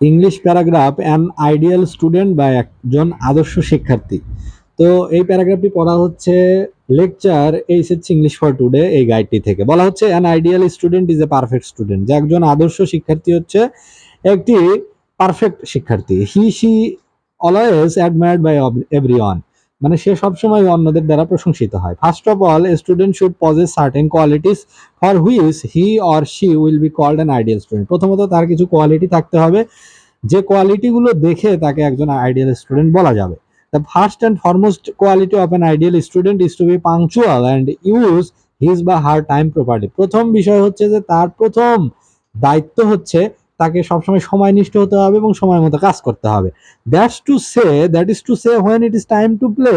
English paragraph an ideal student বা একজন আদর্শ শিক্ষার্থী। তো এই প্যারাগ্রাফটি পড়া হচ্ছে lecture HSC English for today এই গাইডটি থেকে। বলা হচ্ছে an ideal student is a perfect student, যে একজন আদর্শ শিক্ষার্থী হচ্ছে একটি পারফেক্ট শিক্ষার্থী। He she always admired by everyone, মানে সে সবসময় অন্যদের দ্বারা প্রশংসিত হয়। First of all a student should possess certain qualities for which he or she will be called an ideal student. প্রথমত তার কিছু কোয়ালিটি থাকতে হবে, যে কোয়ালিটিগুলো দেখে তাকে একজন আইডিয়াল স্টুডেন্ট বলা যাবে। The first and foremost quality of an ideal student is to be punctual and use his বা হার টাইম প্রপারলি। প্রথম বিষয় হচ্ছে যে তার প্রথম দায়িত্ব হচ্ছে তাকে সবসময় সময়নিষ্ঠ হতে হবে এবং সময় মতো কাজ করতে হবে। That is to say when it is time to play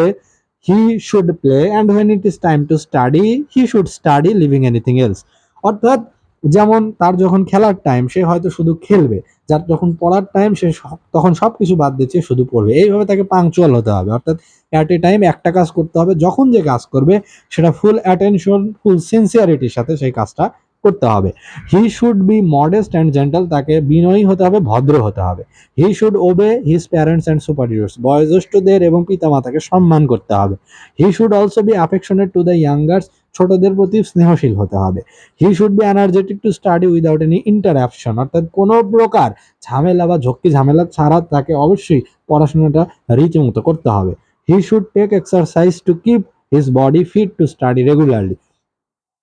he should play and when it is time to study he should study living anything else. অর্থাৎ যেমন তার যখন খেলার টাইম সে হয়তো শুধু খেলবে, যার যখন পড়ার টাইম সে তখন সবকিছু বাদ দিচ্ছে শুধু পড়বে। এইভাবে তাকে পাংচুয়াল হতে হবে, অর্থাৎ অ্যাট এ টাইম একটা কাজ করতে হবে। যখন যে কাজ করবে সেটা ফুল অ্যাটেনশন, ফুল সিনসিয়ারিটির সাথে সেই কাজটা করতে হবে। He should be modest and gentle, তাকে বিনয়ী হতে হবে, ভদ্র হতে হবে। He should obey his parents and superiors, বয়োজ্যেষ্ঠদের এবং পিতামাতাকে সম্মান করতে হবে। He should also be affectionate to the youngers, ছোটদের প্রতি স্নেহশীল হতে হবে। He should be energetic to study without any interruption, অর্থাৎ কোনো প্রকার ঝামেলা বা ঝক্কি ঝামেলা ছাড়া তাকে অবশ্যই পড়াশোনাটা রীতিমতো করতে হবে। He should take exercise to keep his body fit to study regularly,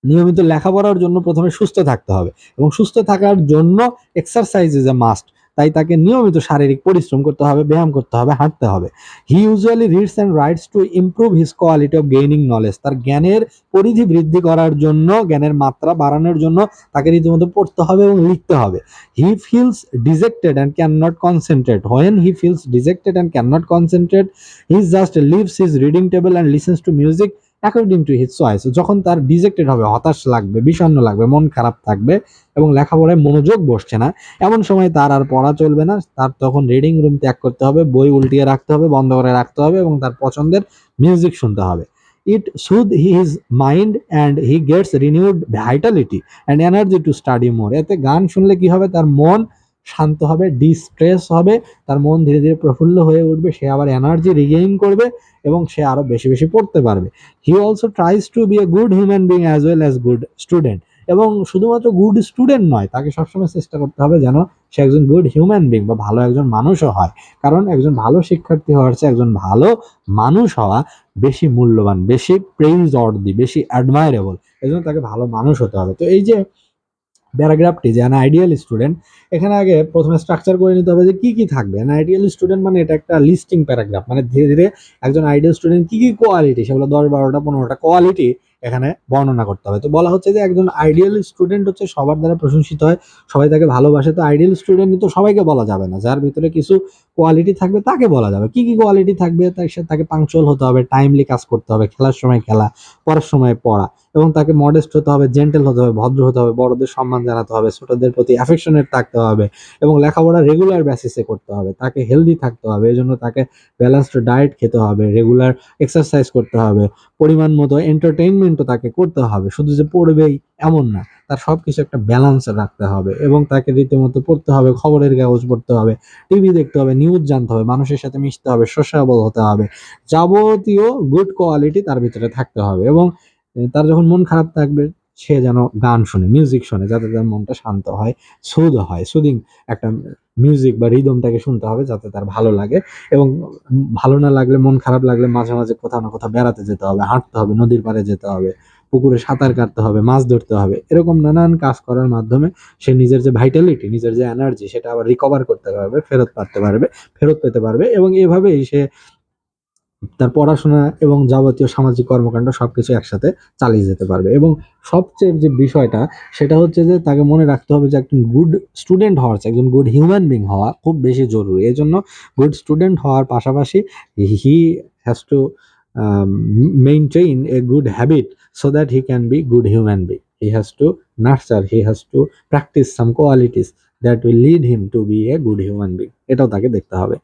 নিয়মিত লেখাপড়ার জন্য প্রথমে সুস্থ থাকতে হবে এবং সুস্থ থাকার জন্য এক্সারসাইজ ইজ এ মাস্ট। তাই তাকে নিয়মিত শারীরিক পরিশ্রম করতে হবে, ব্যায়াম করতে হবে, হাঁটতে হবে। হি usually reads and rights to improve his quality of gaining knowledge, তার জ্ঞানের পরিধি বৃদ্ধি করার জন্য, জ্ঞানের মাত্রা বাড়ানোর জন্য তাকে রীতিমতো পড়তে হবে এবং লিখতে হবে। He feels dejected and can not concentrate, when he feels dejected and can not concentrate he just leaves his reading table and listens to music according to his choice. যখন তার ডিজেক্টেড হবে, হতাশ লাগবে, বিষণ্ণ লাগবে, মন খারাপ থাকবে এবং লেখাপড়ায় মনোযোগ বসছে না, এমন সময় তার আর পড়া চলবে না। তার তখন রিডিং রুম ত্যাগ করতে হবে, বই উল্টিয়ে রাখতে হবে, বন্ধ করে রাখতে হবে এবং তার পছন্দের মিউজিক শুনতে হবে। ইট সুদ his mind and he gets renewed Vitality and energy to study মোর। এতে গান শুনলে কি হবে, তার মন শান্ত হবে, ডিস্ট্রেস হবে, তার মন ধীরে ধীরে প্রফুল্ল হয়ে উঠবে, সে আবার এনার্জি রিগেইন করবে এবং সে আরো বেশি বেশি পড়তে পারবে। He also tries to be a good human being as well as good student, এবং শুধুমাত্র গুড স্টুডেন্ট নয়, তাকে সবসময় চেষ্টা করতে হবে যেন সে একজন গুড হিউম্যান বিং বা ভালো একজন মানুষও হয়। কারণ একজন ভালো শিক্ষার্থী হওয়ার চেয়ে একজন ভালো মানুষ হওয়া বেশি মূল্যবান, বেশি প্রেইজ অর্দি, বেশি অ্যাডমায়ারেবল। এই জন্য তাকে ভালো মানুষ হতে হবে। তো এই যে প্যারাগ্রাফটি যে অ্যান আইডিয়াল স্টুডেন্ট, এখানে আগে প্রথমে স্ট্রাকচার করে নিতে হবে যে কি কি থাকবে। অ্যান আইডিয়াল স্টুডেন্ট মানে এটা একটা লিস্টিং প্যারাগ্রাফ, মানে ধীরে ধীরে একজন আইডিয়াল স্টুডেন্ট কি কি কোয়ালিটি, সেগুলো 10, 12টা, 15টা কোয়ালিটি এখানে বর্ণনা করতে হবে। তো বলা হচ্ছে যে একজন আইডিয়াল স্টুডেন্ট হচ্ছে সবার দ্বারা প্রশংসিত হয়, সবাই তাকে ভালোবাসে। তো আইডিয়াল স্টুডেন্ট তো সবাইকে বলা যাবে না, যার ভিতরে কিছু কোয়ালিটি থাকবে তাকে বলা যাবে। কি কি কোয়ালিটি থাকবে, তাকে পাংচুয়াল হতে হবে, টাইমলি কাজ করতে হবে, খেলার সময় খেলা, পড়ার সময় পড়া, এবং তাকে মডেস্ট হতে হবে, জেন্টেল হতে হবে, ভদ্র হতে হবে, বড়দের সম্মান জানাতে হবে, ছোটদের প্রতি অ্যাফেকশনেট থাকতে হবে এবং লেখাপড়া রেগুলার বেসিসে করতে হবে। তাকে হেলদি থাকতে হবে, এই জন্য তাকে ব্যালেন্সড ডায়েট খেতে হবে, রেগুলার এক্সারসাইজ করতে হবে, পরিমাণ মতো এন্টারটেইনমেন্টও তাকে করতে হবে। শুধু যে পড়বেই এমন না, তার সবকিছু একটা ব্যালেন্স রাখতে হবে এবং তাকে রীতিমতো পড়তে হবে, খবরের কাগজ পড়তে হবে, টিভি দেখতে হবে, নিউজ জানতে হবে, মানুষের সাথে মিশতে হবে, সোশ্যাবল হতে হবে। যাবতীয় গুড কোয়ালিটি তার ভিতরে থাকতে হবে এবং তার যখন মন খারাপ থাকবে সে যেন গান শোনে, মিউজিক শোনে, যাতে তার মনটা শান্ত হয়, সুদ হয়, সুদিং একটা মিউজিক বা রিদম তাকে শুনতে হবে যাতে তার ভালো লাগে। এবং ভালো না লাগলে, মন খারাপ লাগলে মাঝে মাঝে কোথাও না কোথাও বেড়াতে যেতে হবে, হাঁটতে হবে, নদীর পাড়ে যেতে হবে, পুকুরে সাঁতার কাটতে হবে, মাছ ধরতে হবে। এরকম নানান কাজ করার মাধ্যমে সে নিজের যে ভাইটালিটি, নিজের যে এনার্জি, সেটা আবার রিকভার করতে পারবে, ফেরত পেতে পারবে এবং এভাবেই সে তার পড়াশোনা এবং যাবতীয় সামাজিক কর্মকাণ্ড সবকিছু একসাথে চালিয়ে যেতে পারবে। এবং সবচেয়ে যে বিষয়টা সেটা হচ্ছে যে তাকে মনে রাখতে হবে যে একজন গুড স্টুডেন্ট হওয়ার চেয়ে একজন গুড হিউম্যান বিং হওয়া খুব বেশি জরুরি। এই জন্য গুড স্টুডেন্ট হওয়ার পাশাপাশি he has to maintain a good habit so that he can be good human being. He has to nurture, he has to practice some qualities that will lead him to be a good human being. এটাও তাকে দেখতে হবে।